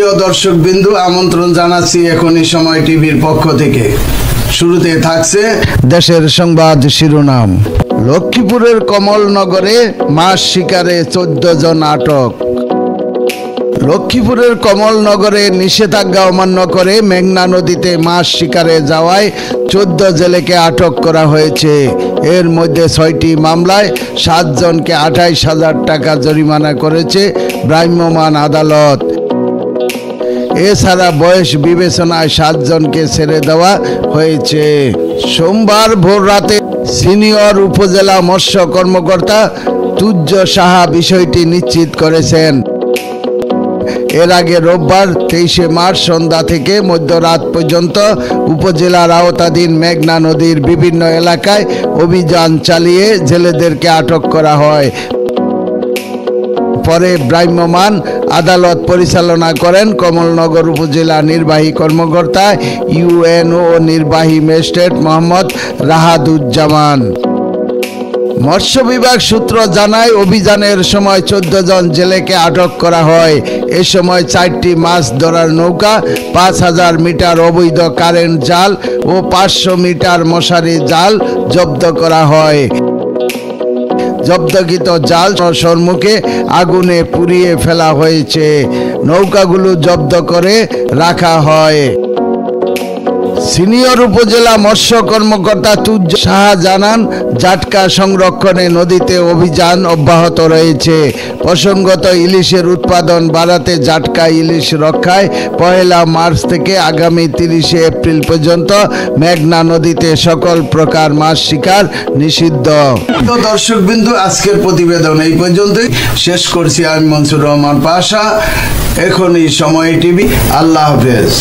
প্রিয় দর্শক বিন্দু, আমন্ত্রণ জানাচ্ছি এখনই সময় টিভির পক্ষ থেকে। শুরুতে থাকছে দেশের সংবাদ শিরোনাম। লক্ষ্মীপুরের কমলনগরে মাছ শিকারে 14 জন আটক। লক্ষ্মীপুরের কমলনগরে নিষেধাজ্ঞা অমান্য করে মেঘনা নদীতে মাছ শিকারে যাওয়ায় 14 জেলেকে আটক করা হয়েছে। এর মধ্যে 6টি মামলায় 7 জনকে 28,000 টাকা জরিমানা করেছে ভ্রাম্যমাণ আদালত। এছাড়া বয়স বিবেচনায় 7 জনকে ছেড়ে দেওয়া হয়েছে। সোমবার ভোর রাতে সিনিয়র উপজেলা মৎস্য কর্মকর্তা তুজ্জ সাহা বিষয়টি নিশ্চিত করেছেন। এর আগে রোববার 23 মার্চ সন্ধ্যা থেকে মধ্যরাত পর্যন্ত উপজেলার আওতাধীন মেঘনা নদীর বিভিন্ন এলাকায় অভিযান চালিয়ে জেলেদেরকে আটক করা হয়। পরে ভ্রাম্যমাণ আদালত পরিচালনা করেন কমলনগর উপজেলা নির্বাহী কর্মকর্তা ইউএনও নির্বাহী ম্যাজিস্ট্রেট মোহাম্মদ রাহাদুজ্জামান। মৎস্য বিভাগ সূত্র জানায়, অভিযানের সময় 14 জন জেলেকে আটক করা হয়। এ সময় 4টি মাছ ধরার নৌকা, 5,000 মিটার অবৈধ কারেন্ট জাল ও 500 মিটার মশারি জাল জব্দ করা হয়। জব্দকৃত জাল সম্মুখে আগুনে পুড়িয়ে ফেলা হয়েছে। নৌকাগুলো জব্দ করে রাখা হয়। সিনিয়র উপজেলা মৎস্য কর্মকর্তা তুজ্জ সাহা জানান, জাটকা সংরক্ষণে নদীতে অভিযান অব্যাহত রয়েছে। প্রসঙ্গত, ইলিশের উৎপাদন বাড়াতে জাটকা ইলিশ রক্ষায় 1 মার্চ থেকে আগামী 30 এপ্রিল পর্যন্ত মেঘনা নদীতে সকল প্রকার মাছ শিকার নিষিদ্ধ। তো দর্শক বিন্দু, আজকের প্রতিবেদন এই পর্যন্তই। শেষ করছি আমি মনসুর রহমান পাশা। এখনই সময় টিভি। আল্লাহ হাফেজ।